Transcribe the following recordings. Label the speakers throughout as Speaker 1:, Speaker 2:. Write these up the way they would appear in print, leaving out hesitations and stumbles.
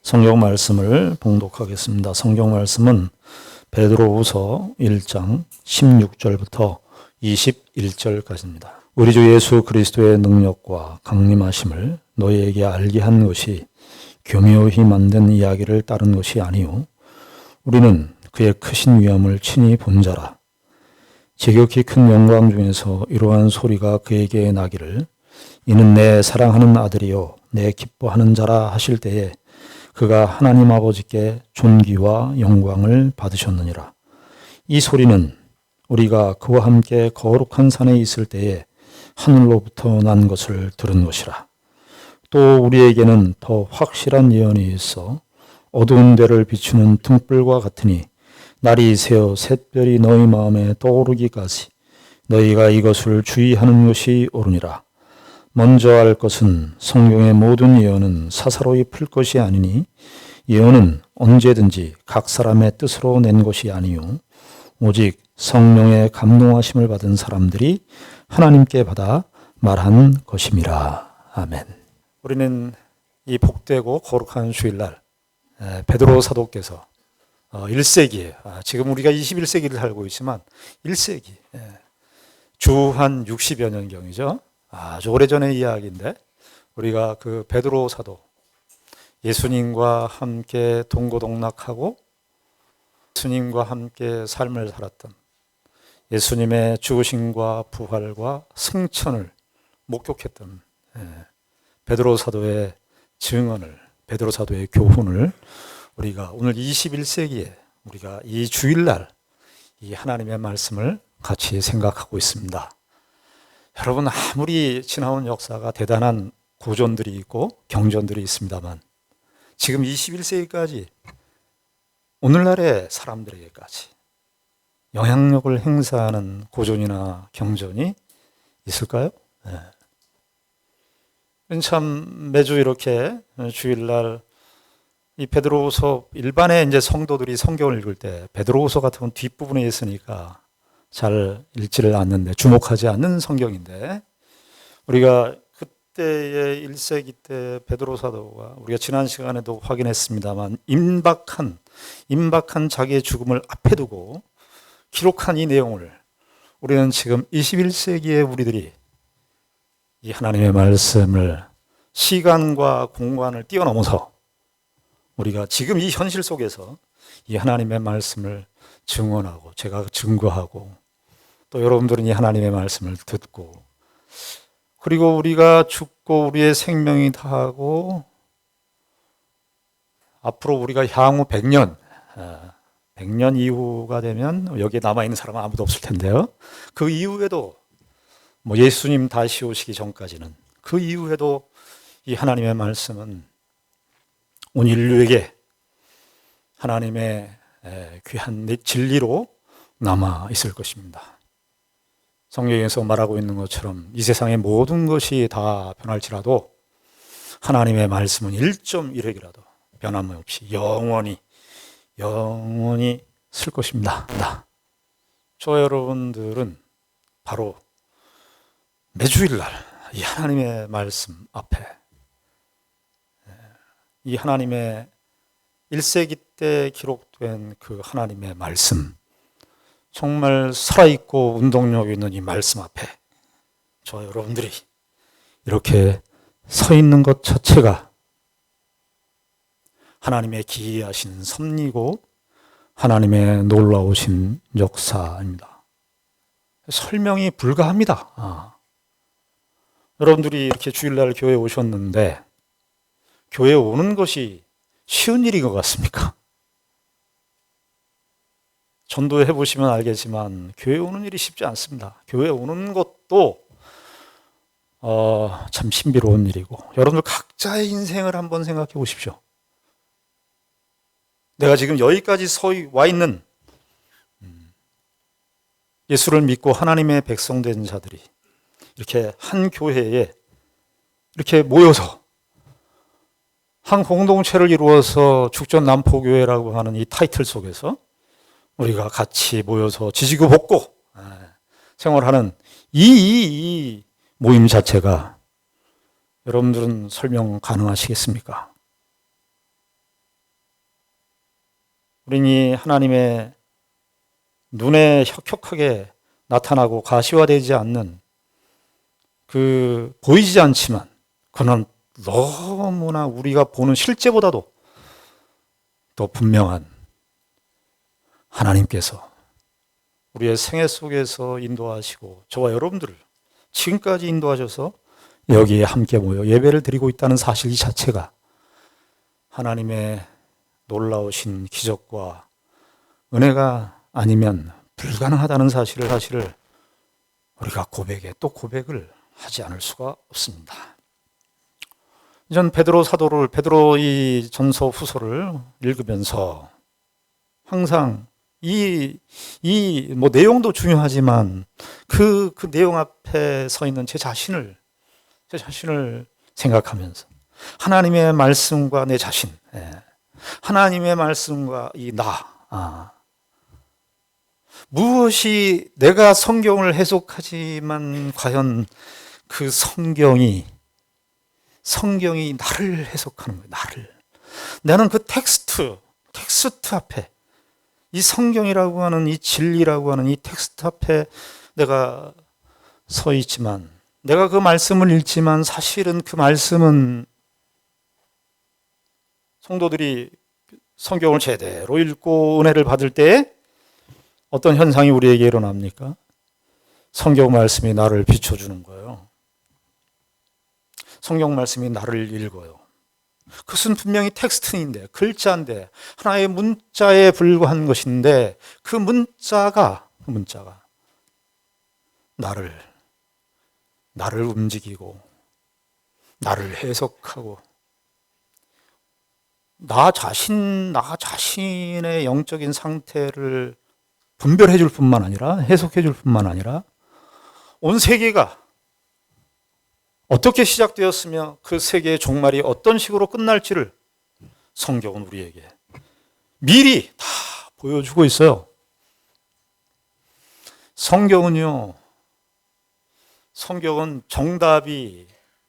Speaker 1: 성경 말씀을 봉독하겠습니다. 성경 말씀은 베드로후서 1장 16절부터 21절까지입니다. 우리 주 예수 그리스도의 능력과 강림하심을 너희에게 알게 한 것이 교묘히 만든 이야기를 따른 것이 아니요 우리는 그의 크신 위엄을 친히 본 자라. 지극히 큰 영광 중에서 이러한 소리가 그에게 나기를 이는 내 사랑하는 아들이요 내 기뻐하는 자라 하실 때에 그가 하나님 아버지께 존귀와 영광을 받으셨느니라. 이 소리는 우리가 그와 함께 거룩한 산에 있을 때에 하늘로부터 난 것을 들은 것이라. 또 우리에게는 더 확실한 예언이 있어 어두운 데를 비추는 등불과 같으니 날이 새어 샛별이 너희 마음에 떠오르기까지 너희가 이것을 주의하는 것이 옳으니라. 먼저 알 것은 성경의 모든 예언은 사사로이 풀 것이 아니니 예언은 언제든지 각 사람의 뜻으로 낸 것이 아니요 오직 성령의 감동하심을 받은 사람들이 하나님께 받아 말한 것임이라. 아멘. 우리는 이 복되고 거룩한 주일날 베드로 사도께서 1세기에 지금 우리가 21세기를 살고 있지만 1세기 주 한 60여 년경이죠. 아주 오래전의 이야기인데 우리가 그 베드로 사도 예수님과 함께 동고동락하고 예수님과 함께 삶을 살았던 예수님의 죽으심과 부활과 승천을 목격했던 베드로 사도의 증언을 베드로 사도의 교훈을 우리가 오늘 21세기에 우리가 이 주일날 이 하나님의 말씀을 같이 생각하고 있습니다. 여러분 아무리 지나온 역사가 대단한 고전들이 있고 경전들이 있습니다만 지금 21세기까지 오늘날의 사람들에게까지 영향력을 행사하는 고전이나 경전이 있을까요? 참 매주 이렇게 주일날 이 베드로후서 일반의 이제 성도들이 성경을 읽을 때 베드로후서 같은 건 뒷부분에 있으니까 잘 읽지를 않는데 주목하지 않는 성경인데 우리가 그때의 1세기 때 베드로 사도가 우리가 지난 시간에도 확인했습니다만 임박한 자기의 죽음을 앞에 두고 기록한 이 내용을 우리는 지금 21세기의 우리들이 이 하나님의 말씀을 시간과 공간을 뛰어넘어서 우리가 지금 이 현실 속에서 이 하나님의 말씀을 증언하고 제가 증거하고 또 여러분들은 이 하나님의 말씀을 듣고 그리고 우리가 죽고 우리의 생명이 다하고 앞으로 우리가 향후 100년 이후가 되면 여기에 남아있는 사람은 아무도 없을 텐데요. 그 이후에도 뭐 예수님 다시 오시기 전까지는 그 이후에도 이 하나님의 말씀은 온 인류에게 하나님의 귀한 진리로 남아 있을 것입니다. 성경에서 말하고 있는 것처럼 이 세상의 모든 것이 다 변할지라도 하나님의 말씀은 1.1획이라도 변함없이 영원히 쓸 것입니다. 저 여러분들은 바로 매주일날 이 하나님의 말씀 앞에 이 하나님의 1세기 때 기록된 그 하나님의 말씀 정말 살아있고 운동력 있는 이 말씀 앞에 저 여러분들이 이렇게 서 있는 것 자체가 하나님의 기이하신 섭리고 하나님의 놀라우신 역사입니다. 설명이 불가합니다. 여러분들이 이렇게 주일날 교회에 오셨는데 교회에 오는 것이 쉬운 일인 것 같습니까? 전도해 보시면 알겠지만 교회 오는 일이 쉽지 않습니다. 교회 오는 것도 참 신비로운 일이고 여러분들 각자의 인생을 한번 생각해 보십시오. 내가 지금 여기까지 와 있는 예수를 믿고 하나님의 백성 된 자들이 이렇게 한 교회에 이렇게 모여서 한 공동체를 이루어서 죽전남포교회라고 하는 이 타이틀 속에서 우리가 같이 모여서 지지고 볶고 생활하는 이 모임 자체가 여러분들은 설명 가능하시겠습니까? 우리는 하나님의 눈에 혁혁하게 나타나고 가시화되지 않는 그 보이지 않지만 그는 너무나 우리가 보는 실제보다도 더 분명한 하나님께서 우리의 생애 속에서 인도하시고 저와 여러분들을 지금까지 인도하셔서 여기에 함께 모여 예배를 드리고 있다는 사실 이 자체가 하나님의 놀라우신 기적과 은혜가 아니면 불가능하다는 사실을 우리가 고백에 또 고백을 하지 않을 수가 없습니다. 전 베드로 이 전서 후서를 읽으면서 항상 이 내용도 중요하지만 그 내용 앞에 서 있는 제 자신을 생각하면서 하나님의 말씀과 내 자신, 하나님의 말씀과 무엇이 내가 성경을 해석하지만 과연 그 성경이 나를 해석하는 거예요. 나는 그 텍스트 앞에 이 성경이라고 하는 이 진리라고 하는 이 텍스트 앞에 내가 서 있지만 내가 그 말씀을 읽지만 사실은 그 말씀은 성도들이 성경을 제대로 읽고 은혜를 받을 때 어떤 현상이 우리에게 일어납니까? 성경 말씀이 나를 비춰주는 거예요. 성경 말씀이 나를 읽어요. 그것은 분명히 텍스트인데, 글자인데, 하나의 문자에 불과한 것인데, 그 문자가 나를 움직이고, 나를 해석하고, 나 자신의 영적인 상태를 분별해 줄 뿐만 아니라, 해석해 줄 뿐만 아니라, 온 세계가 어떻게 시작되었으며 그 세계의 종말이 어떤 식으로 끝날지를 성경은 우리에게 미리 다 보여주고 있어요. 성경은 정답이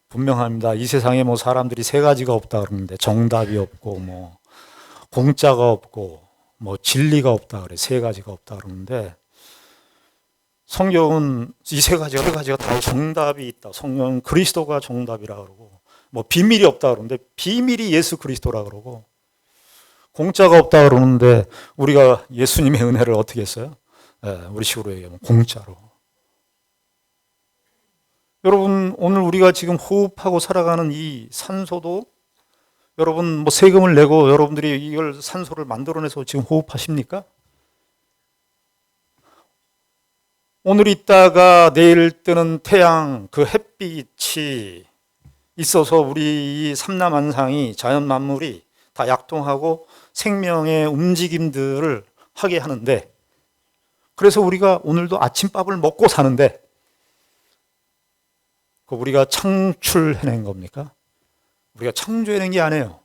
Speaker 1: 분명합니다. 이 세상에 사람들이 세 가지가 없다 그러는데 정답이 없고 공짜가 없고 진리가 없다 그래. 세 가지가 없다 그러는데 성경은 이 세 가지가 다 정답이 있다. 성경은 그리스도가 정답이라 그러고 비밀이 없다 그러는데 비밀이 예수 그리스도라 그러고 공짜가 없다 그러는데 우리가 예수님의 은혜를 어떻게 했어요? 우리 식으로 얘기하면 공짜로. 여러분 오늘 우리가 지금 호흡하고 살아가는 이 산소도 여러분 세금을 내고 여러분들이 이걸 산소를 만들어내서 지금 호흡하십니까? 오늘 있다가 내일 뜨는 태양, 그 햇빛이 있어서 우리 이 삼라만상이 자연 만물이 다 약동하고 생명의 움직임들을 하게 하는데 그래서 우리가 오늘도 아침밥을 먹고 사는데 그 우리가 창출해낸 겁니까? 우리가 창조해낸 게 아니에요.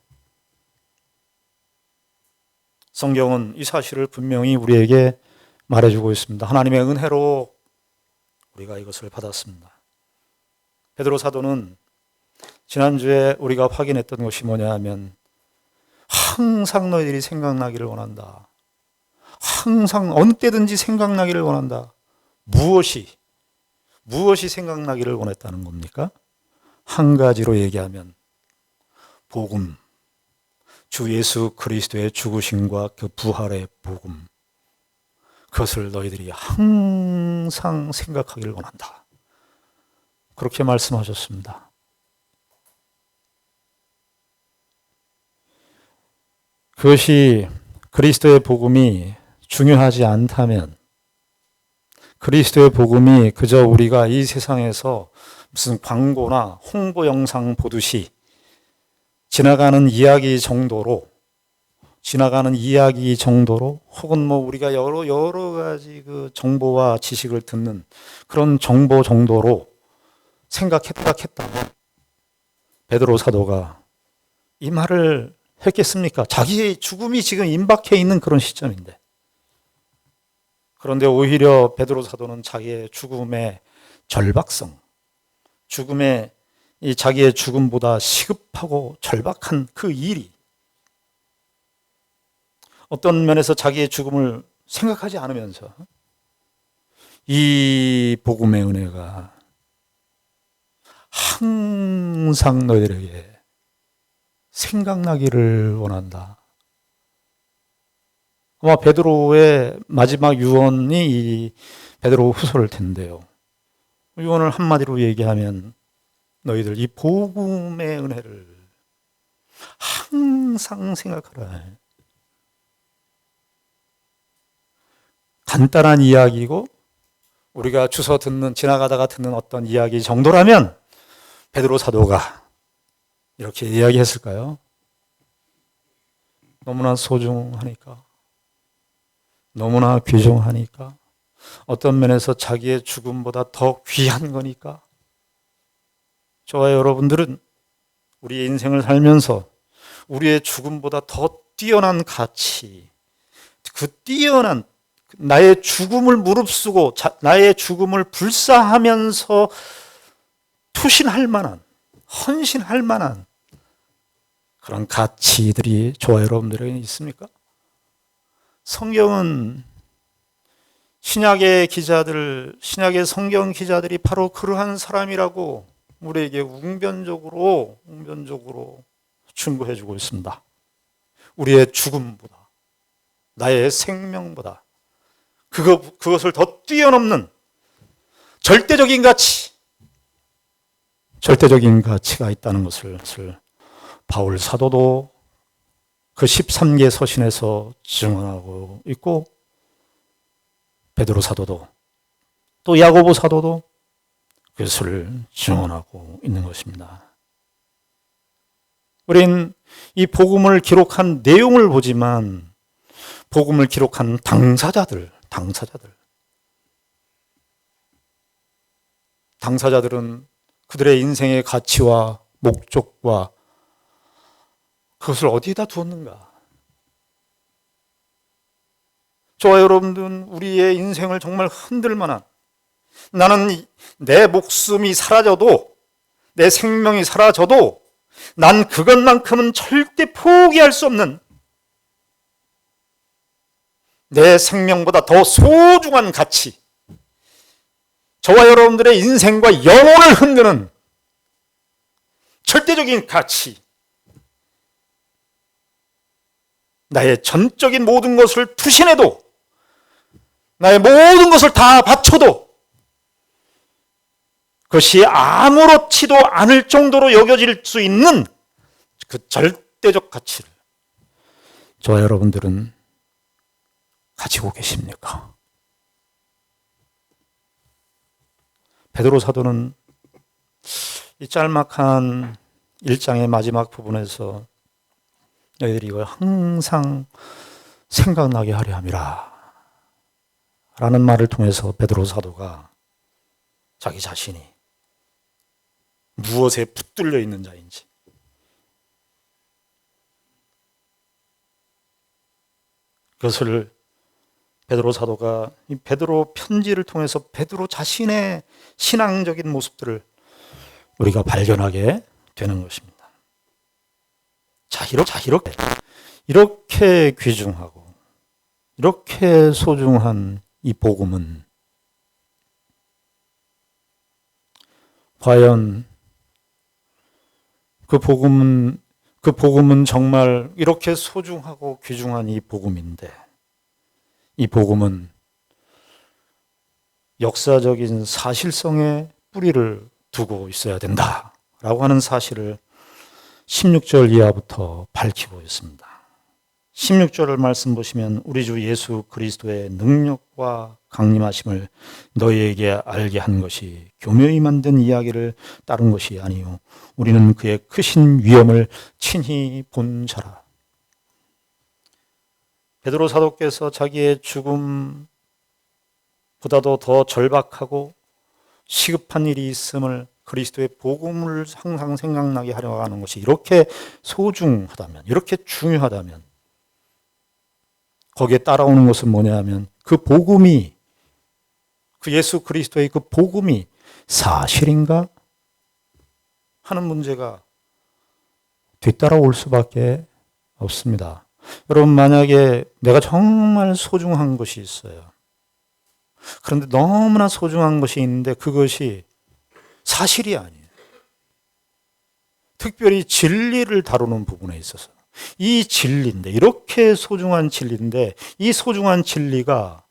Speaker 1: 성경은 이 사실을 분명히 우리에게 말해주고 있습니다. 하나님의 은혜로 우리가 이것을 받았습니다. 베드로 사도는 지난주에 우리가 확인했던 것이 뭐냐 하면 항상 너희들이 생각나기를 원한다. 항상 어느 때든지 생각나기를 원한다. 무엇이 생각나기를 원했다는 겁니까? 한 가지로 얘기하면 복음, 주 예수 그리스도의 죽으심과 그 부활의 복음, 그것을 너희들이 항상 생각하기를 원한다. 그렇게 말씀하셨습니다. 그것이 그리스도의 복음이 중요하지 않다면 그리스도의 복음이 그저 우리가 이 세상에서 무슨 광고나 홍보 영상 보듯이 지나가는 이야기 정도로 혹은 우리가 여러 가지 그 정보와 지식을 듣는 그런 정보 정도로 생각했다면 베드로 사도가 이 말을 했겠습니까? 자기의 죽음이 지금 임박해 있는 그런 시점인데. 그런데 오히려 베드로 사도는 자기의 죽음의 절박성, 자기의 죽음보다 시급하고 절박한 그 일이 어떤 면에서 자기의 죽음을 생각하지 않으면서 이 복음의 은혜가 항상 너희들에게 생각나기를 원한다. 아마 베드로의 마지막 유언이 이 베드로 후서일 텐데요. 유언을 한마디로 얘기하면 너희들 이 복음의 은혜를 항상 생각하라. 간단한 이야기고 우리가 주워 듣는, 지나가다가 듣는 어떤 이야기 정도라면 베드로 사도가 이렇게 이야기했을까요? 너무나 소중하니까, 너무나 귀중하니까, 어떤 면에서 자기의 죽음보다 더 귀한 거니까. 저와 여러분들은 우리의 인생을 살면서 우리의 죽음보다 더 뛰어난 가치, 그 뛰어난 나의 죽음을 무릅쓰고 나의 죽음을 불사하면서 투신할 만한, 헌신할 만한 그런 가치들이 저와 여러분들에게 있습니까? 성경은 신약의 기자들, 신약의 성경 기자들이 바로 그러한 사람이라고 우리에게 웅변적으로 충고해주고 있습니다. 우리의 죽음보다, 나의 생명보다 그것을 더 뛰어넘는 절대적인 가치가 있다는 것을 바울 사도도 그 13개 서신에서 증언하고 있고, 베드로 사도도 또 야고보 사도도 그것을 증언하고 있는 것입니다. 우린 이 복음을 기록한 내용을 보지만 복음을 기록한 당사자들은 그들의 인생의 가치와 목적과 그것을 어디에다 두었는가? 저와 여러분들은 우리의 인생을 정말 흔들 만한, 나는 내 목숨이 사라져도, 내 생명이 사라져도 난 그것만큼은 절대 포기할 수 없는, 내 생명보다 더 소중한 가치, 저와 여러분들의 인생과 영혼을 흔드는 절대적인 가치, 나의 전적인 모든 것을 투신해도, 나의 모든 것을 다 바쳐도 그것이 아무렇지도 않을 정도로 여겨질 수 있는 그 절대적 가치를 저와 여러분들은 가지고 계십니까? 베드로 사도는 이 짤막한 1장의 마지막 부분에서 너희들이 이걸 항상 생각나게 하려 함이라 라는 말을 통해서 베드로 사도가 자기 자신이 무엇에 붙들려 있는 자인지, 그것을 베드로 사도가 이 베드로 편지를 통해서 베드로 자신의 신앙적인 모습들을 우리가 발견하게 되는 것입니다. 자, 이렇게 귀중하고 이렇게 소중한 이 복음은 과연 그 복음은 정말 이렇게 소중하고 귀중한 이 복음인데, 이 복음은 역사적인 사실성의 뿌리를 두고 있어야 된다라고 하는 사실을 16절 이하부터 밝히고 있습니다. 16절을 말씀 보시면 우리 주 예수 그리스도의 능력과 강림하심을 너희에게 알게 한 것이 교묘히 만든 이야기를 따른 것이 아니요 우리는 그의 크신 위엄을 친히 본 자라. 베드로 사도께서 자기의 죽음보다도 더 절박하고 시급한 일이 있음을, 그리스도의 복음을 항상 생각나게 하려 하는 것이 이렇게 소중하다면, 이렇게 중요하다면 거기에 따라오는 것은 뭐냐 하면 그 복음이, 그 예수 그리스도의 그 복음이 사실인가 하는 문제가 뒤따라올 수밖에 없습니다. 여러분, 만약에 내가 정말 소중한 것이 있어요. 그런데 너무나 소중한 것이 있는데 그것이 사실이 아니에요. 특별히 진리를 다루는 부분에 있어서 이 진리인데, 이렇게 소중한 진리인데 이 소중한 진리가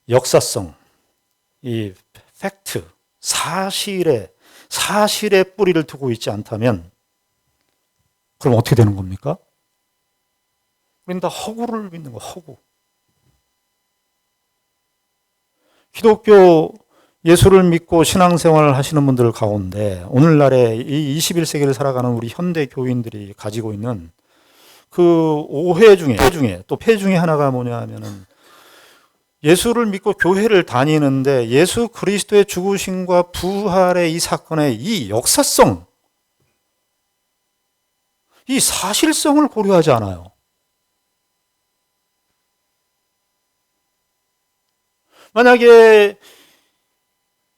Speaker 1: 역사성, 이 팩트, 사실에 뿌리를 두고 있지 않다면 그럼 어떻게 되는 겁니까? 우리는 다 허구를 믿는 거, 허구. 기독교 예수를 믿고 신앙생활을 하시는 분들 가운데 오늘날의 이 21세기를 살아가는 우리 현대 교인들이 가지고 있는 그 오해 중에 또 폐 중에 하나가 뭐냐 하면은, 예수를 믿고 교회를 다니는데 예수 그리스도의 죽으심과 부활의 이 사건의 이 역사성, 이 사실성을 고려하지 않아요. 만약에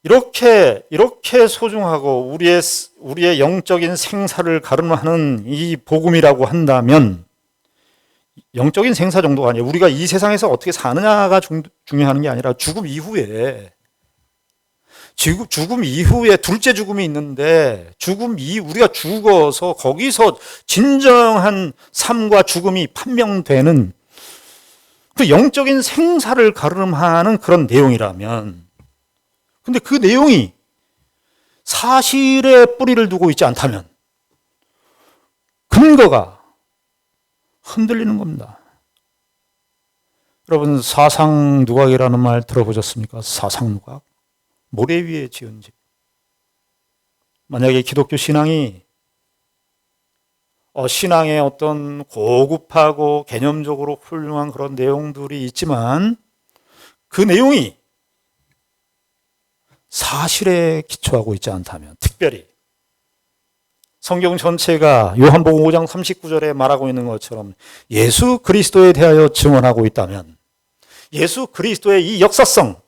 Speaker 1: 이렇게 소중하고 우리의 영적인 생사를 가름하는 이 복음이라고 한다면, 영적인 생사 정도가 아니에요. 우리가 이 세상에서 어떻게 사느냐가 중요한 게 아니라 죽음 이후에 둘째 죽음이 있는데, 우리가 죽어서 거기서 진정한 삶과 죽음이 판명되는 그 영적인 생사를 가름하는 그런 내용이라면, 근데 그 내용이 사실에 뿌리를 두고 있지 않다면 근거가 흔들리는 겁니다. 여러분, 사상누각이라는 말 들어보셨습니까? 사상누각. 모래 위에 지은 집. 만약에 기독교 신앙이 신앙의 어떤 고급하고 개념적으로 훌륭한 그런 내용들이 있지만 그 내용이 사실에 기초하고 있지 않다면, 특별히 성경 전체가 요한복음 5장 39절에 말하고 있는 것처럼 예수 그리스도에 대하여 증언하고 있다면, 예수 그리스도의 이 역사성,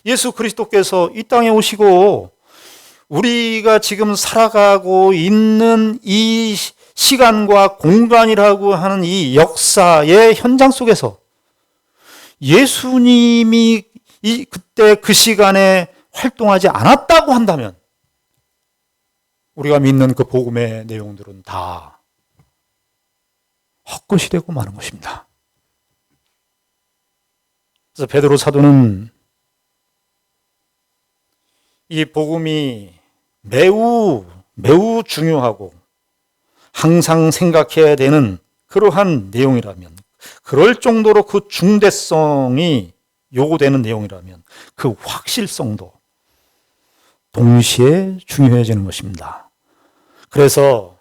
Speaker 1: 예수 그리스도께서 이 땅에 오시고 우리가 지금 살아가고 있는 이 시간과 공간이라고 하는 이 역사의 현장 속에서 예수님이 그때 그 시간에 활동하지 않았다고 한다면 우리가 믿는 그 복음의 내용들은 다 헛것이 되고 마는 것입니다. 그래서 베드로 사도는 이 복음이 매우 중요하고 항상 생각해야 되는 그러한 내용이라면, 그럴 정도로 그 중대성이 요구되는 내용이라면 그 확실성도 동시에 중요해지는 것입니다. 그래서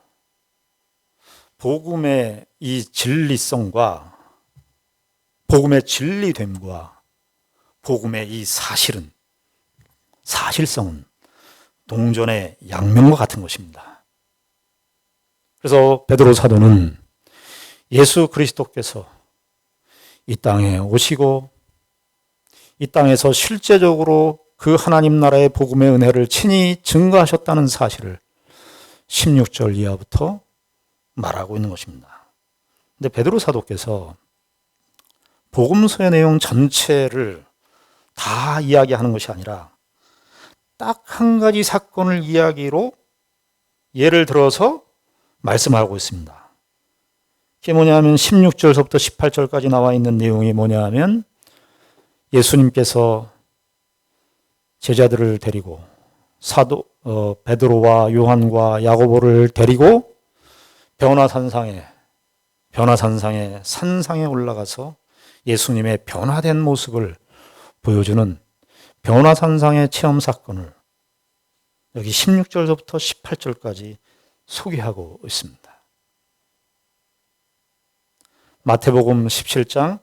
Speaker 1: 복음의 이 진리성과 복음의 진리됨과 복음의 이 사실성은 동전의 양면과 같은 것입니다. 그래서 베드로 사도는 예수 그리스도께서 이 땅에 오시고 이 땅에서 실제적으로 그 하나님 나라의 복음의 은혜를 친히 증거하셨다는 사실을 16절 이하부터 말하고 있는 것입니다. 근데 베드로 사도께서 복음서의 내용 전체를 다 이야기하는 것이 아니라 딱 한 가지 사건을 이야기로 예를 들어서 말씀하고 있습니다. 그게 뭐냐면 16절서부터 18절까지 나와 있는 내용이 뭐냐면, 예수님께서 제자들을 데리고 베드로와 요한과 야고보를 데리고 변화산상에 산상에 올라가서 예수님의 변화된 모습을 보여주는 변화산상의 체험 사건을 여기 16절부터 18절까지 소개하고 있습니다. 마태복음 17장,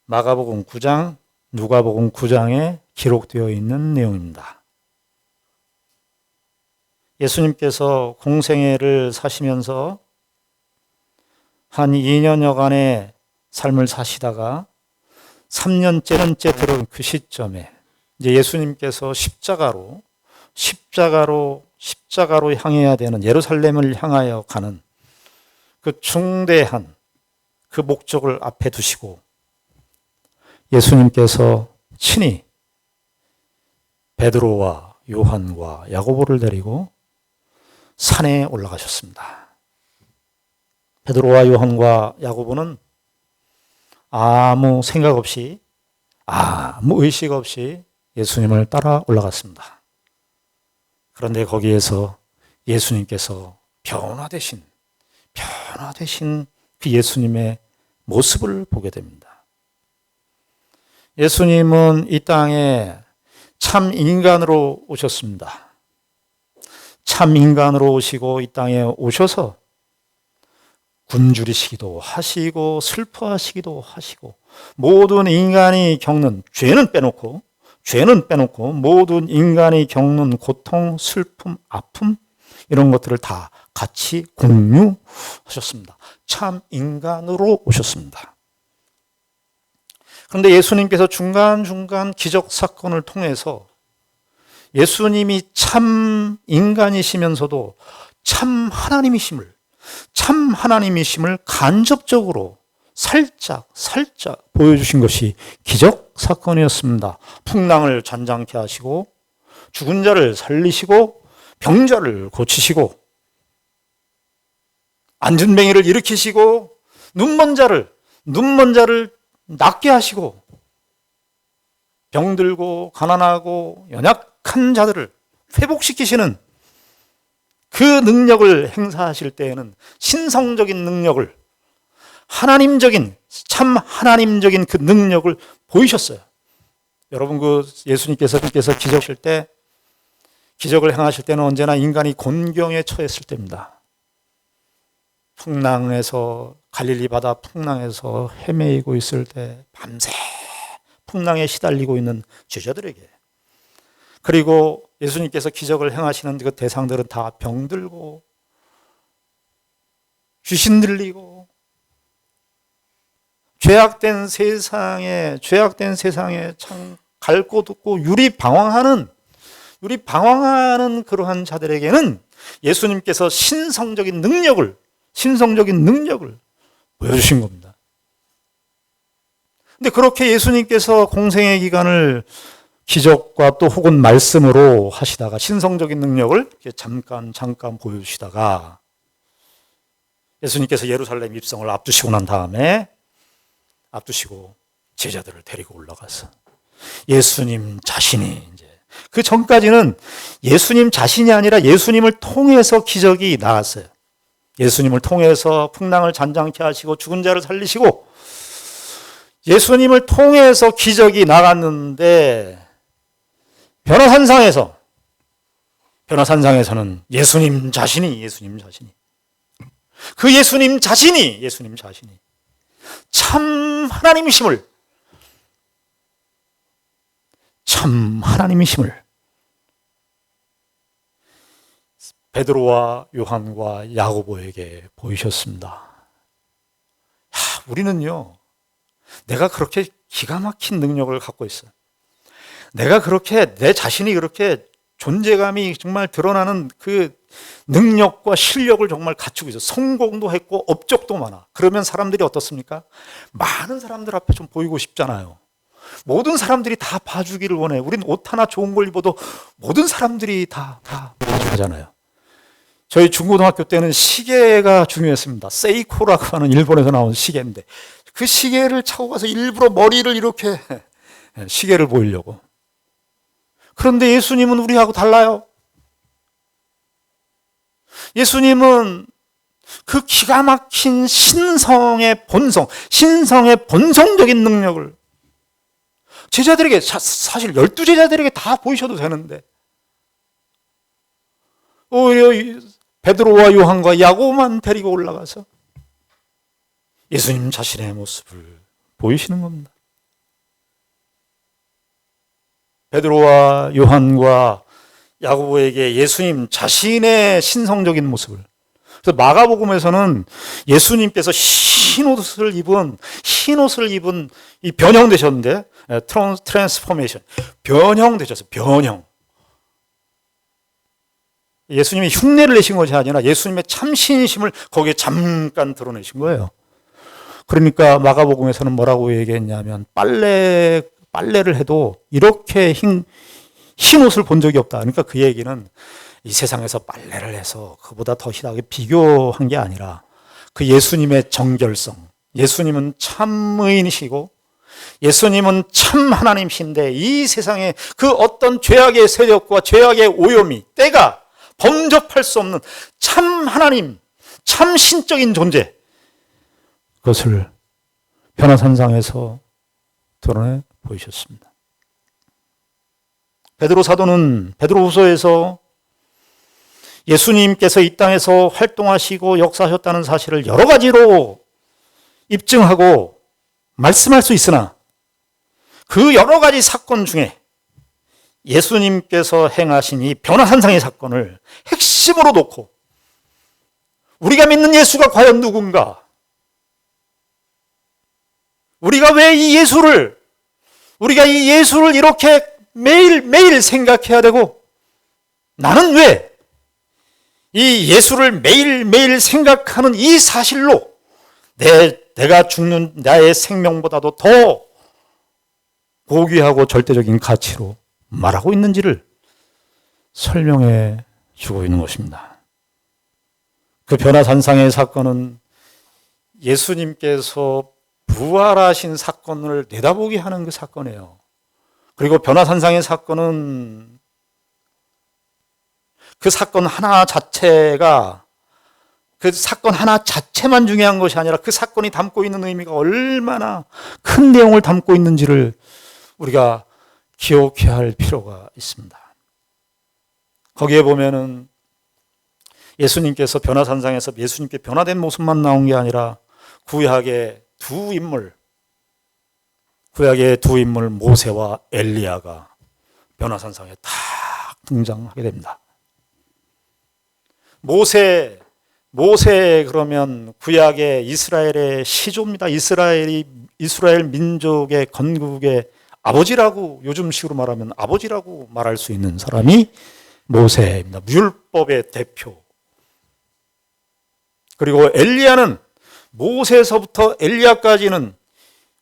Speaker 1: 마가복음 9장, 누가복음 9장에 기록되어 있는 내용입니다. 예수님께서 공생애를 사시면서 한 2년여간의 삶을 사시다가 3년째 들어온 그 시점에 이제 예수님께서 십자가로 향해야 되는, 예루살렘을 향하여 가는 그 중대한 그 목적을 앞에 두시고 예수님께서 친히 베드로와 요한과 야고보를 데리고 산에 올라가셨습니다. 베드로와 요한과 야고보는 아무 생각 없이, 아무 의식 없이 예수님을 따라 올라갔습니다. 그런데 거기에서 예수님께서 변화되신 그 예수님의 모습을 보게 됩니다. 예수님은 이 땅에 참 인간으로 오셨습니다. 참 인간으로 오시고 이 땅에 오셔서 굶주리시기도 하시고 슬퍼하시기도 하시고 모든 인간이 겪는 죄는 빼놓고 모든 인간이 겪는 고통, 슬픔, 아픔 이런 것들을 다 같이 공유하셨습니다. 참 인간으로 오셨습니다. 그런데 예수님께서 중간중간 기적 사건을 통해서 예수님이 참 인간이시면서도 참 하나님이심을 간접적으로 살짝 보여주신 것이 기적 사건이었습니다. 풍랑을 잔잔케 하시고 죽은 자를 살리시고 병자를 고치시고 앉은 뱅이를 일으키시고 눈먼 자를 낫게 하시고 병들고 가난하고 연약한 자들을 회복시키시는 그 능력을 행사하실 때에는 신성적인 능력을 참 하나님적인 그 능력을 보이셨어요. 여러분 예수님께서 기적을 행하실 때는 언제나 인간이 곤경에 처했을 때입니다. 갈릴리 바다 풍랑에서 헤매이고 있을 때 밤새 풍랑에 시달리고 있는 제자들에게, 그리고 예수님께서 기적을 행하시는 그 대상들은 다 병들고 귀신 들리고 죄악된 세상에 참 갈 곳 없고 유리 방황하는 그러한 자들에게는 예수님께서 신성적인 능력을 보여주신 겁니다. 근데 그렇게 예수님께서 공생의 기간을 기적과 또 혹은 말씀으로 하시다가 신성적인 능력을 잠깐 보여주시다가 예수님께서 예루살렘 입성을 앞두시고 난 다음에 제자들을 데리고 올라가서 예수님 자신이 이제 그 전까지는 예수님 자신이 아니라 예수님을 통해서 기적이 나왔어요. 예수님을 통해서 풍랑을 잔잔케 하시고 죽은 자를 살리시고 예수님을 통해서 기적이 나갔는데 변화산상에서는 예수님 자신이 참 하나님이심을 베드로와 요한과 야고보에게 보이셨습니다. 우리는요, 내가 그렇게 기가 막힌 능력을 갖고 있어요. 내가 그렇게 내 자신이 그렇게 존재감이 정말 드러나는 그 능력과 실력을 정말 갖추고 있어요. 성공도 했고 업적도 많아. 그러면 사람들이 어떻습니까? 많은 사람들 앞에 좀 보이고 싶잖아요. 모든 사람들이 다 봐주기를 원해. 우린 옷 하나 좋은 걸 입어도 모든 사람들이 다 봐주잖아요. 저희 중고등학교 때는 시계가 중요했습니다. 세이코라고 하는 일본에서 나온 시계인데 그 시계를 차고 가서 일부러 머리를 이렇게 시계를 보이려고. 그런데 예수님은 우리하고 달라요. 예수님은 그 기가 막힌 신성의 본성적인 능력을 제자들에게, 사실 12제자들에게 다 보이셔도 되는데 오히려 베드로와 요한과 야고보만 데리고 올라가서 예수님 자신의 모습을 보이시는 겁니다. 베드로와 요한과 야고보에게 예수님 자신의 신성적인 모습을, 그래서 마가복음에서는 예수님께서 흰 옷을 입은 이 변형되셨는데, 트랜스포메이션, 변형되셨어요. 예수님이 흉내를 내신 것이 아니라 예수님의 참 신심을 거기에 잠깐 드러내신 거예요. 그러니까 마가복음에서는 뭐라고 얘기했냐면 빨래를 해도 이렇게 흰 옷을 본 적이 없다. 그러니까 그 얘기는 이 세상에서 빨래를 해서 그보다 더 희하게 비교한 게 아니라 그 예수님의 정결성, 예수님은 참 의인이시고 예수님은 참 하나님이신데 이 세상에 그 어떤 죄악의 세력과 죄악의 오염이 때가 범접할 수 없는 참 하나님, 참 신적인 존재, 그것을 변화산상에서 드러내 보이셨습니다. 베드로 사도는 베드로후서에서 예수님께서 이 땅에서 활동하시고 역사하셨다는 사실을 여러 가지로 입증하고 말씀할 수 있으나 그 여러 가지 사건 중에 예수님께서 행하신 이 변화산상의 사건을 핵심으로 놓고 우리가 믿는 예수가 과연 누군가? 우리가 왜 우리가 이 예수를 이렇게 매일매일 생각해야 되고 나는 왜 이 예수를 매일매일 생각하는 이 사실로 내가 죽는 나의 생명보다도 더 고귀하고 절대적인 가치로 말하고 있는지를 설명해 주고 있는 것입니다. 그 변화산상의 사건은 예수님께서 부활하신 사건을 내다보게 하는 그 사건이에요. 그리고 변화산상의 사건은 그 사건 하나 자체가 그 사건 하나 자체만 중요한 것이 아니라 그 사건이 담고 있는 의미가 얼마나 큰 내용을 담고 있는지를 우리가 기억해야 할 필요가 있습니다. 거기에 보면은 예수님께서 변화산상에서 예수님께 변화된 모습만 나온 게 아니라 구약의 두 인물 모세와 엘리야가 변화산상에 딱 등장하게 됩니다. 모세 그러면 구약의 이스라엘의 시조입니다. 이스라엘 민족의 건국의 아버지라고 요즘식으로 말하면 아버지라고 말할 수 있는 사람이 모세입니다. 율법의 대표. 그리고 엘리야는 모세서부터 엘리야까지는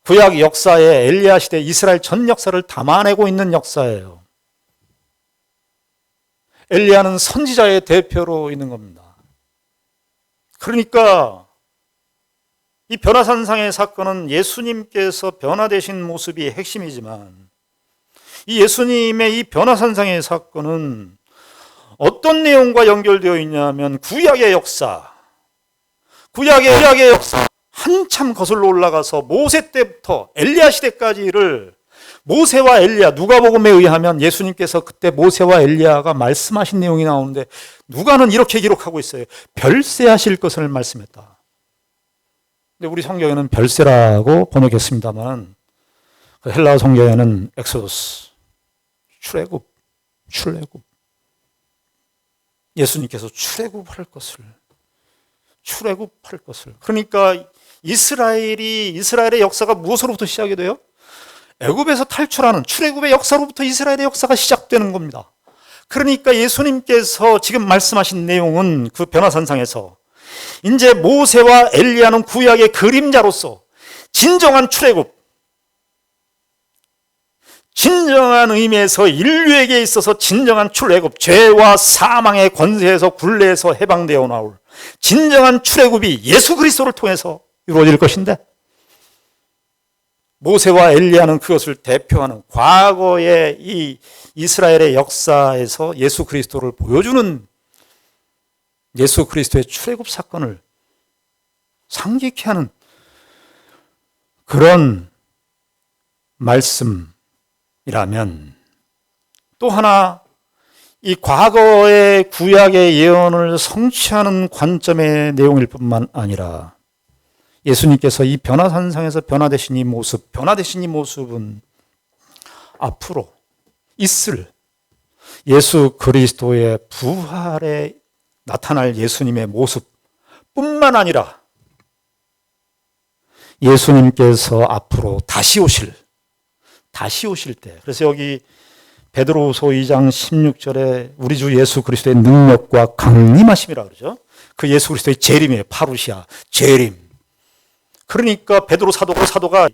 Speaker 1: 구약 역사에 엘리야 시대 이스라엘 전 역사를 담아내고 있는 역사예요. 엘리야는 선지자의 대표로 있는 겁니다. 그러니까 이 변화산상의 사건은 예수님께서 변화되신 모습이 핵심이지만 이 예수님의 이 변화산상의 사건은 어떤 내용과 연결되어 있냐면 구약의 역사 한참 거슬러 올라가서 모세 때부터 엘리야 시대까지를 모세와 엘리야, 누가복음에 의하면 예수님께서 그때 모세와 엘리야가 말씀하신 내용이 나오는데 누가는 이렇게 기록하고 있어요. 별세하실 것을 말씀했다. 근데 우리 성경에는 별세라고 번역했습니다만 그 헬라어 성경에는 엑소더스, 출애굽. 예수님께서 출애굽할 것을. 그러니까 이스라엘의 역사가 무엇으로부터 시작이 돼요? 애굽에서 탈출하는 출애굽의 역사로부터 이스라엘의 역사가 시작되는 겁니다. 그러니까 예수님께서 지금 말씀하신 내용은 그 변화산상에서 이제 모세와 엘리야는 구약의 그림자로서 진정한 출애굽, 진정한 의미에서 인류에게 있어서 진정한 출애굽, 죄와 사망의 권세에서 굴레에서 해방되어 나올 진정한 출애굽이 예수 그리스도를 통해서 이루어질 것인데 모세와 엘리야는 그것을 대표하는 과거의 이 이스라엘의 역사에서 예수 그리스도를 보여주는 예수 그리스도의 출애굽 사건을 상기케 하는 그런 말씀이라면 또 하나 이 과거의 구약의 예언을 성취하는 관점의 내용일 뿐만 아니라 예수님께서 이 변화산상에서 변화되신 이 모습은 앞으로 있을 예수 그리스도의 부활에 나타날 예수님의 모습뿐만 아니라 예수님께서 앞으로 다시 오실 때, 그래서 여기 베드로후서 2장 16절에 우리 주 예수 그리스도의 능력과 강림하심이라 그러죠. 그 예수 그리스도의 재림이에요. 파루시아, 재림. 그러니까 베드로 사도가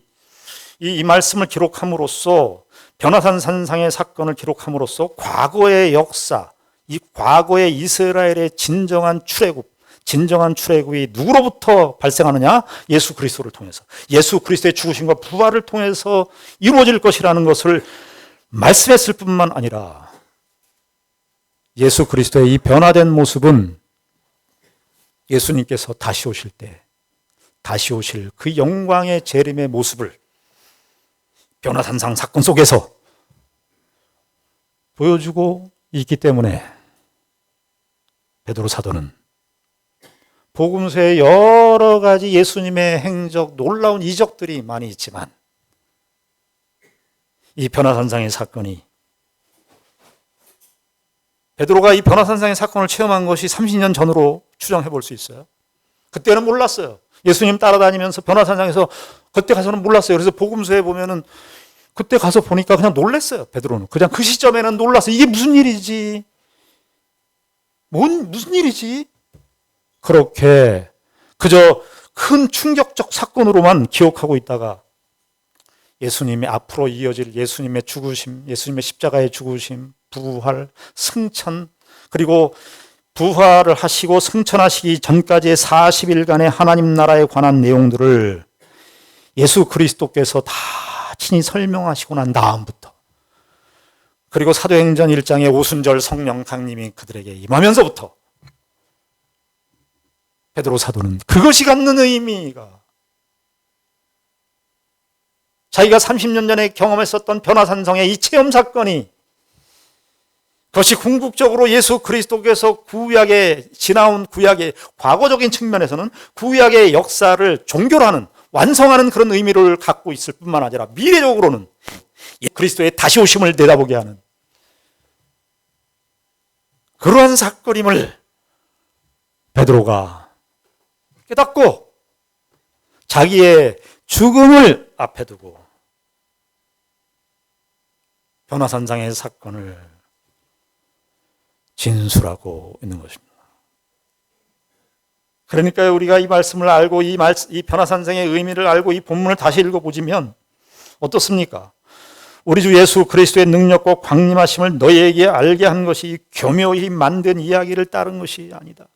Speaker 1: 이 말씀을 기록함으로써 변화산 산상의 사건을 기록함으로써 과거의 역사, 이 과거의 이스라엘의 진정한 출애굽이 누구로부터 발생하느냐? 예수 그리스도를 통해서. 예수 그리스도의 죽으심과 부활을 통해서 이루어질 것이라는 것을 말씀했을 뿐만 아니라 예수 그리스도의 이 변화된 모습은 예수님께서 다시 오실 그 영광의 재림의 모습을 변화산상 사건 속에서 보여주고 있기 때문에 베드로 사도는 복음서에 여러 가지 예수님의 행적, 놀라운 이적들이 많이 있지만 이 변화산상의 사건이 베드로가 이 변화산상의 사건을 체험한 것이 30년 전으로 추정해 볼 수 있어요. 그때는 몰랐어요. 예수님 따라다니면서 변화산상에서 그때 가서는 몰랐어요. 그래서 복음서에 보면은 그때 가서 보니까 그냥 놀랐어요. 베드로는 그냥 그 시점에는 놀랐어요. 이게 무슨 일이지? 무슨 일이지? 그렇게 그저 큰 충격적 사건으로만 기억하고 있다가 예수님의 앞으로 이어질 예수님의 죽으심, 예수님의 십자가의 죽으심, 부활, 승천, 그리고 부활을 하시고 승천하시기 전까지의 40일간의 하나님 나라에 관한 내용들을 예수 그리스도께서 다 친히 설명하시고 난 다음부터, 그리고 사도행전 1장의 오순절 성령 강림이 그들에게 임하면서부터 베드로 사도는 그것이 갖는 의미가 자기가 30년 전에 경험했었던 변화산성의 이 체험 사건이 그것이 궁극적으로 예수 그리스도께서 구약에 지나온 구약의 과거적인 측면에서는 구약의 역사를 종결하는 완성하는 그런 의미를 갖고 있을 뿐만 아니라 미래적으로는 그리스도의 다시 오심을 내다보게 하는 그러한 사건임을 베드로가 깨닫고 자기의 죽음을 앞에 두고 변화산상의 사건을 진술하고 있는 것입니다. 그러니까 우리가 이 말씀을 알고 이 변화산상의 의미를 알고 이 본문을 다시 읽어보시면 어떻습니까? 우리 주 예수 그리스도의 능력과 광림하심을 너희에게 알게 한 것이 교묘히 만든 이야기를 따른 것이 아니다.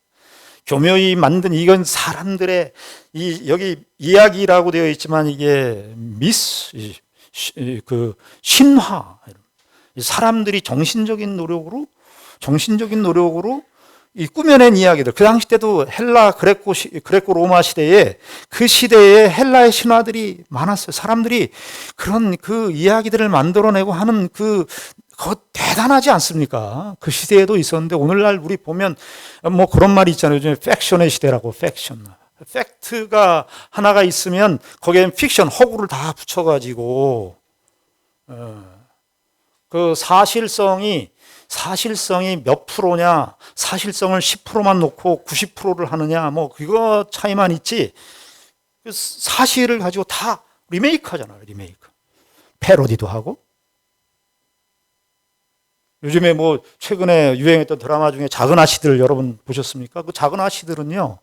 Speaker 1: 교묘히 만든 이건 사람들의 여기 이야기라고 되어 있지만 이게 신화, 사람들이 정신적인 노력으로 이 꾸며낸 이야기들. 그 당시 때도 헬라 그레코 로마 시대에 그 시대에 헬라의 신화들이 많았어요. 사람들이 그런 그 이야기들을 만들어내고 하는 그거 대단하지 않습니까? 그 시대에도 있었는데 오늘날 우리 보면 뭐 그런 말이 있잖아요. 요즘에 팩션의 시대라고. 팩트가 하나가 있으면 거기에 픽션, 허구를 다 붙여가지고 그 사실성이 몇 프로냐, 사실성을 10%만 놓고 90%를 하느냐, 뭐 그거 차이만 있지 사실을 가지고 다 리메이크 하잖아요. 리메이크. 패러디도 하고. 요즘에 뭐 최근에 유행했던 드라마 중에 작은 아씨들 여러분 보셨습니까? 그 작은 아씨들은요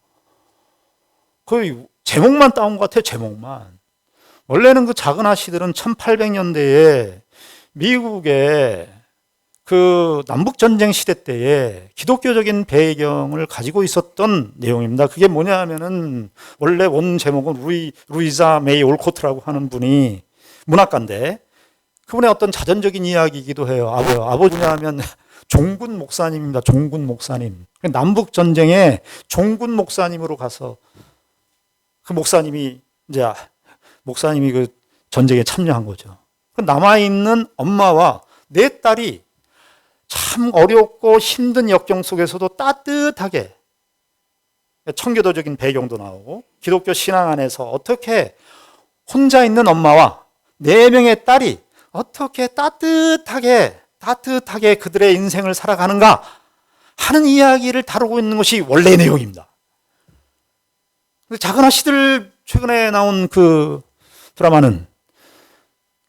Speaker 1: 거의 제목만 따온 것 같아요. 제목만. 원래는 그 작은 아씨들은 1800년대에 미국의 그 남북전쟁 시대 때에 기독교적인 배경을 가지고 있었던 내용입니다. 그게 뭐냐 하면은 원래 원 제목은 루이자 메이 올코트라고 하는 분이 문학가인데 그분의 어떤 자전적인 이야기이기도 해요. 아버지냐 하면 종군 목사님입니다. 종군 목사님. 남북전쟁에 종군 목사님으로 가서 그 목사님이 그 전쟁에 참여한 거죠. 남아있는 엄마와 네 딸이 참 어렵고 힘든 역경 속에서도 따뜻하게 청교도적인 배경도 나오고 기독교 신앙 안에서 어떻게 혼자 있는 엄마와 네 명의 딸이 어떻게 따뜻하게 그들의 인생을 살아가는가 하는 이야기를 다루고 있는 것이 원래의 내용입니다. 작은 아씨들 최근에 나온 그 드라마는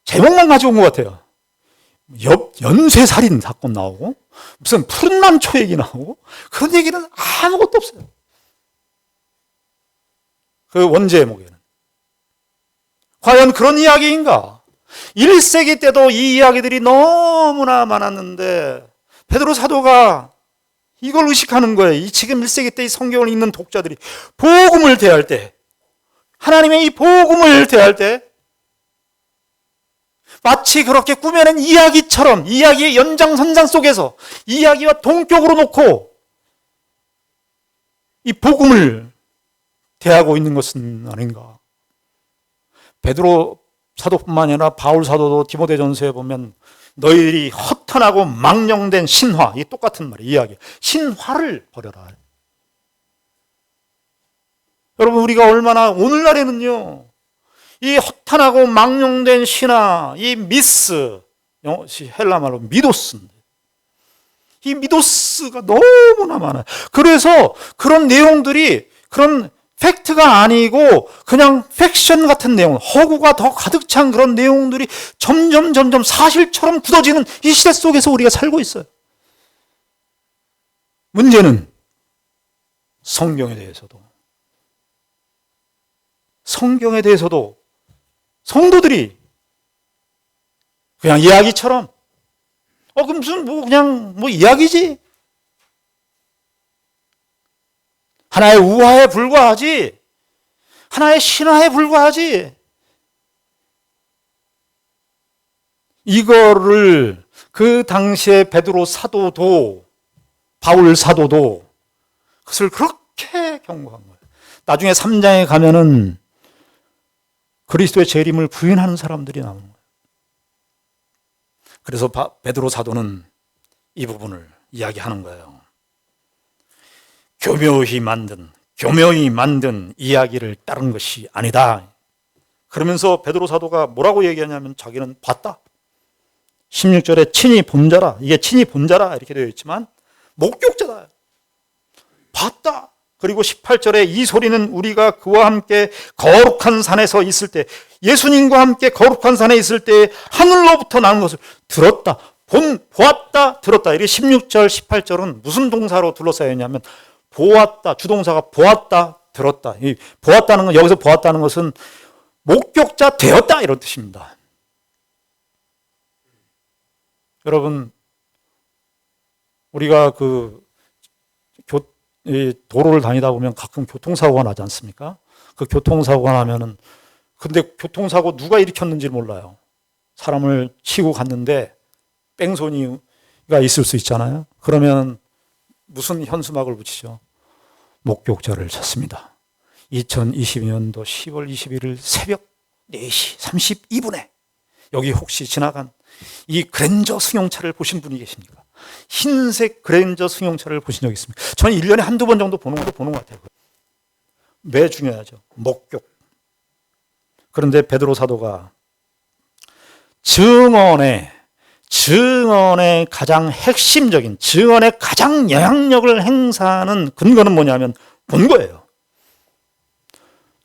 Speaker 1: 제목만 가져온 것 같아요. 연쇄살인 사건 나오고 무슨 푸른난 초얘기 나오고 그런 얘기는 아무것도 없어요. 그 원제목에는. 과연 그런 이야기인가? 1세기 때도 이 이야기들이 너무나 많았는데 베드로 사도가 이걸 의식하는 거예요. 이 지금 1세기 때 이 성경을 읽는 독자들이 복음을 대할 때, 하나님의 이 복음을 대할 때 마치 그렇게 꾸며낸 이야기처럼 이야기의 연장선상 속에서 이야기와 동격으로 놓고 이 복음을 대하고 있는 것은 아닌가. 베드로 사도뿐만 아니라 바울 사도도 디모데전서에 보면 너희들이 허탄하고 망령된 신화, 이 똑같은 말이에요. 이야기. 신화를 버려라. 여러분, 우리가 얼마나 오늘날에는요, 이 허탄하고 망령된 신화, 이 미스, 헬라 말로 미도스인데, 이 미도스가 너무나 많아요. 그래서 그런 내용들이 그런 팩트가 아니고 그냥 팩션 같은 내용, 허구가 더 가득 찬 그런 내용들이 점점 사실처럼 굳어지는 이 시대 속에서 우리가 살고 있어요. 문제는 성경에 대해서도 성도들이 그냥 이야기처럼 그럼 무슨 그냥 이야기지, 하나의 우화에 불과하지, 하나의 신화에 불과하지, 이거를 그 당시에 베드로 사도도 바울 사도도 그것을 그렇게 경고한 거예요. 나중에 3장에 가면은 그리스도의 재림을 부인하는 사람들이 나오는 거예요. 그래서 베드로 사도는 이 부분을 이야기하는 거예요. 교묘히 만든 이야기를 따른 것이 아니다. 그러면서 베드로 사도가 뭐라고 얘기하냐면 자기는 봤다. 16절에 친히 본 자라, 이게 친히 본 자라 이렇게 되어 있지만 목격자다. 봤다. 그리고 18절에 이 소리는 우리가 그와 함께 거룩한 산에서 있을 때, 예수님과 함께 거룩한 산에 있을 때 하늘로부터 나는 것을 들었다. 보았다, 들었다. 이게 16절, 18절은 무슨 동사로 둘러싸여 있냐면 보았다, 주동사가 보았다, 들었다. 이 보았다는 건, 여기서 보았다는 것은 목격자 되었다 이런 뜻입니다. 여러분, 우리가 도로를 다니다 보면 가끔 교통사고가 나지 않습니까? 그 교통사고가 나면은, 근데 교통사고 누가 일으켰는지 몰라요. 사람을 치고 갔는데 뺑소니가 있을 수 있잖아요. 그러면 무슨 현수막을 붙이죠? 목격자를 찾습니다. 2022년도 10월 21일 새벽 4시 32분에 여기 혹시 지나간 이 그랜저 승용차를 보신 분이 계십니까? 흰색 그랜저 승용차를 보신 적 있습니까? 저는 1년에 한두 번 정도 보는 것 같아요. 왜 중요하죠? 목격. 그런데 베드로 사도가 증언의 가장 핵심적인, 증언의 가장 영향력을 행사하는 근거는 뭐냐면 본 거예요.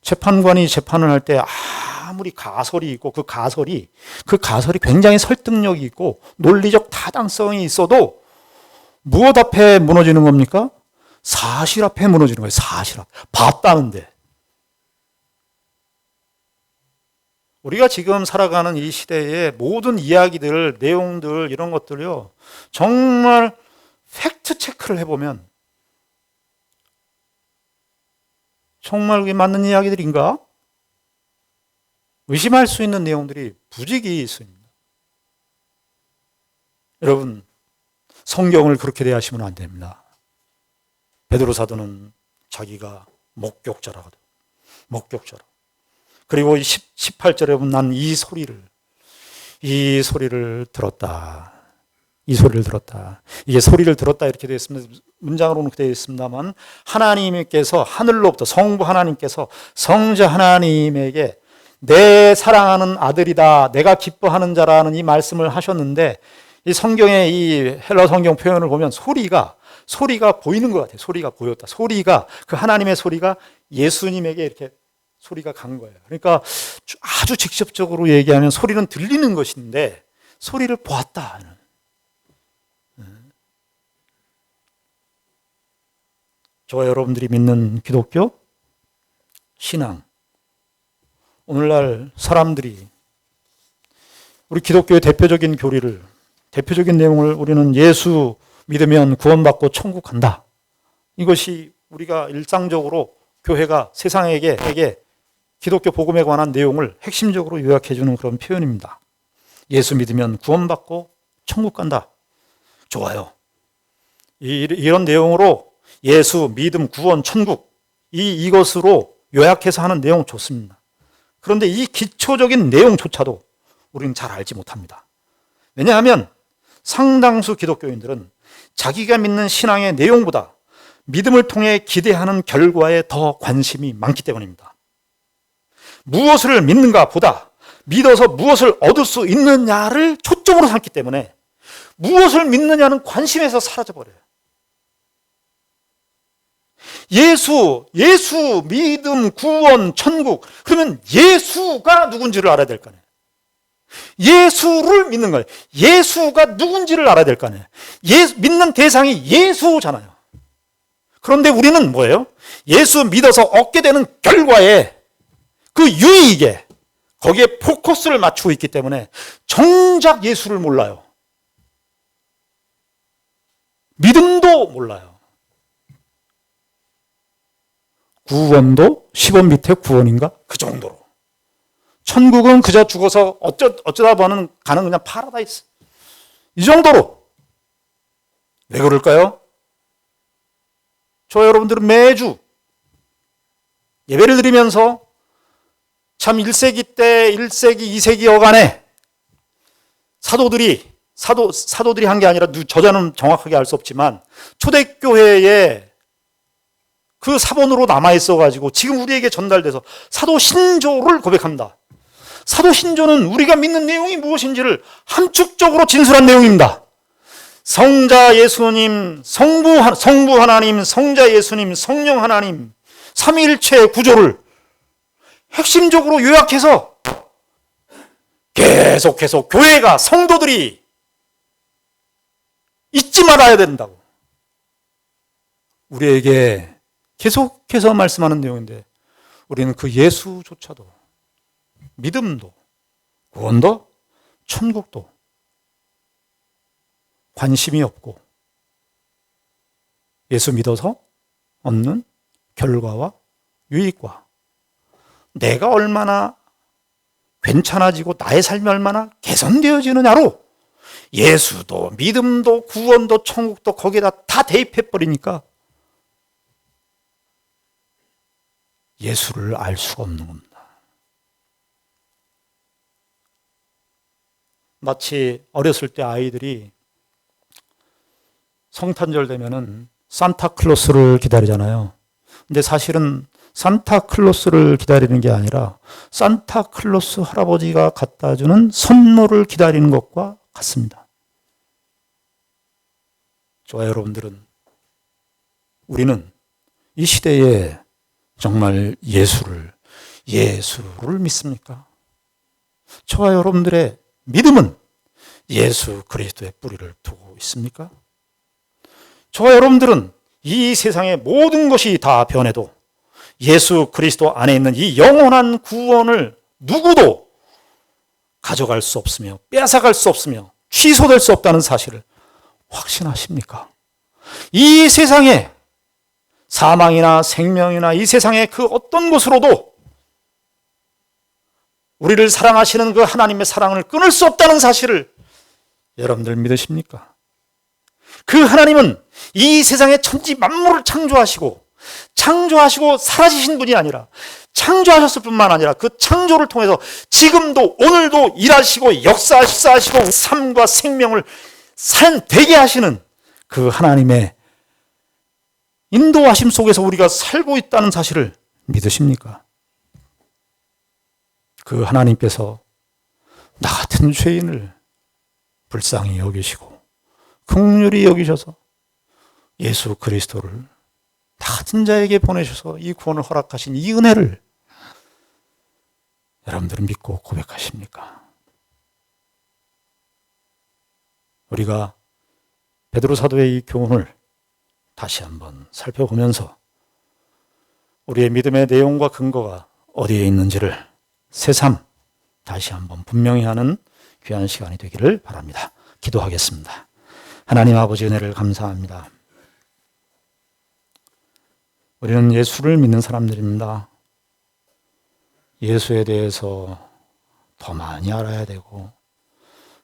Speaker 1: 재판관이 재판을 할 때 아무리 가설이 있고 그 가설이 굉장히 설득력이 있고 논리적 타당성이 있어도 무엇 앞에 무너지는 겁니까? 사실 앞에 무너지는 거예요. 사실 앞에. 봤다는데. 우리가 지금 살아가는 이 시대의 모든 이야기들, 내용들, 이런 것들요, 정말 팩트 체크를 해보면 정말 그게 맞는 이야기들인가? 의심할 수 있는 내용들이 부지기 있습니다. 여러분, 성경을 그렇게 대하시면 안 됩니다. 베드로 사도는 자기가 목격자라거든. 목격자라. 그리고 18절에 보면 난 이 소리를 들었다. 이 소리를 들었다. 이게 소리를 들었다 이렇게 되어 있습니다. 문장으로는 되어 있습니다만 하나님께서 하늘로부터 성부 하나님께서 성자 하나님에게 내 사랑하는 아들이다, 내가 기뻐하는 자라는 이 말씀을 하셨는데, 이 성경의 이 헬라 성경 표현을 보면 소리가 보이는 것 같아요. 소리가 보였다. 그 하나님의 소리가 예수님에게 이렇게 소리가 간 거예요. 그러니까 아주 직접적으로 얘기하면 소리는 들리는 것인데 소리를 보았다. 저와 여러분들이 믿는 기독교 신앙, 오늘날 사람들이 우리 기독교의 대표적인 교리를, 대표적인 내용을 우리는 예수 믿으면 구원받고 천국 간다. 이것이 우리가 일상적으로 교회가 세상에게 기독교 복음에 관한 내용을 핵심적으로 요약해 주는 그런 표현입니다. 예수 믿으면 구원받고 천국 간다. 좋아요. 이런 내용으로 예수, 믿음, 구원, 천국 이것으로 요약해서 하는 내용 좋습니다. 그런데 이 기초적인 내용조차도 우리는 잘 알지 못합니다. 왜냐하면 상당수 기독교인들은 자기가 믿는 신앙의 내용보다 믿음을 통해 기대하는 결과에 더 관심이 많기 때문입니다. 무엇을 믿는가 보다 믿어서 무엇을 얻을 수 있느냐를 초점으로 삼기 때문에 무엇을 믿느냐는 관심에서 사라져버려요. 예수, 믿음, 구원, 천국. 그러면 예수가 누군지를 알아야 될 거 아니에요. 예수를 믿는 거예요. 예수가 누군지를 알아야 될 거 아니에요. 믿는 대상이 예수잖아요. 그런데 우리는 뭐예요? 예수 믿어서 얻게 되는 결과에 그 유익에 거기에 포커스를 맞추고 있기 때문에 정작 예수를 몰라요. 믿음도 몰라요. 구원도 10원 밑에 구원인가? 그 정도로. 천국은 그저 죽어서 어쩌다 보면 가는 그냥 파라다이스. 이 정도로. 왜 그럴까요? 저 여러분들은 매주 예배를 드리면서 참 1세기 때 1세기 2세기 여간에 사도들이 한 게 아니라 저자는 정확하게 알 수 없지만 초대교회에 그 사본으로 남아있어가지고 지금 우리에게 전달돼서 사도신조를 고백합니다. 사도신조는 우리가 믿는 내용이 무엇인지를 함축적으로 진술한 내용입니다. 성자 예수님, 성부 하나님, 성자 예수님, 성령 하나님, 삼위일체 구조를 핵심적으로 요약해서 계속해서 교회가, 성도들이 잊지 말아야 된다고 우리에게 계속해서 말씀하는 내용인데 우리는 그 예수조차도 믿음도 구원도 천국도 관심이 없고 예수 믿어서 얻는 결과와 유익과 내가 얼마나 괜찮아지고 나의 삶이 얼마나 개선되어지느냐로 예수도 믿음도 구원도 천국도 거기에다 다 대입해버리니까 예수를 알 수가 없는 겁니다. 마치 어렸을 때 아이들이 성탄절 되면은 산타클로스를 기다리잖아요. 근데 사실은 산타클로스를 기다리는 게 아니라 산타클로스 할아버지가 갖다 주는 선물을 기다리는 것과 같습니다. 저와 여러분들은 우리는 이 시대에 정말 예수를 믿습니까? 저와 여러분들의 믿음은 예수 그리스도의 뿌리를 두고 있습니까? 저와 여러분들은 이 세상의 모든 것이 다 변해도 예수 그리스도 안에 있는 이 영원한 구원을 누구도 가져갈 수 없으며 빼앗아갈 수 없으며 취소될 수 없다는 사실을 확신하십니까? 이 세상에 사망이나 생명이나 이 세상의 그 어떤 것으로도 우리를 사랑하시는 그 하나님의 사랑을 끊을 수 없다는 사실을 여러분들 믿으십니까? 그 하나님은 이 세상의 천지 만물을 창조하시고 사라지신 분이 아니라 창조하셨을 뿐만 아니라 그 창조를 통해서 지금도 오늘도 일하시고 역사하시고 삶과 생명을 되게 하시는 그 하나님의 인도하심 속에서 우리가 살고 있다는 사실을 믿으십니까? 그 하나님께서 나 같은 죄인을 불쌍히 여기시고 긍휼히 여기셔서 예수 그리스도를 나 같은 자에게 보내셔서 이 구원을 허락하신 이 은혜를 여러분들은 믿고 고백하십니까? 우리가 베드로 사도의 이 교훈을 다시 한번 살펴보면서 우리의 믿음의 내용과 근거가 어디에 있는지를 새삼 다시 한번 분명히 하는 귀한 시간이 되기를 바랍니다. 기도하겠습니다. 하나님 아버지 은혜를 감사합니다. 우리는 예수를 믿는 사람들입니다. 예수에 대해서 더 많이 알아야 되고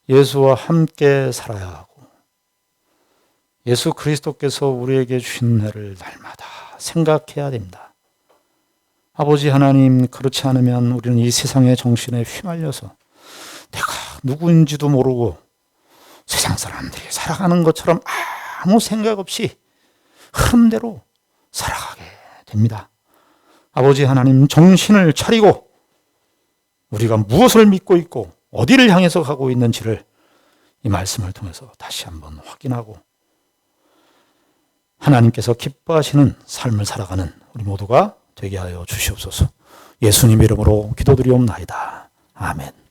Speaker 1: 예수와 함께 살아야 하고 예수 그리스도께서 우리에게 주신 은혜를 날마다 생각해야 됩니다. 아버지 하나님, 그렇지 않으면 우리는 이 세상의 정신에 휘말려서 내가 누구인지도 모르고 세상 사람들이 살아가는 것처럼 아무 생각 없이 흐름대로 살아가게 됩니다. 아버지 하나님, 정신을 차리고 우리가 무엇을 믿고 있고 어디를 향해서 가고 있는지를 이 말씀을 통해서 다시 한번 확인하고 하나님께서 기뻐하시는 삶을 살아가는 우리 모두가 되게 하여 주시옵소서. 예수님 이름으로 기도드리옵나이다. 아멘.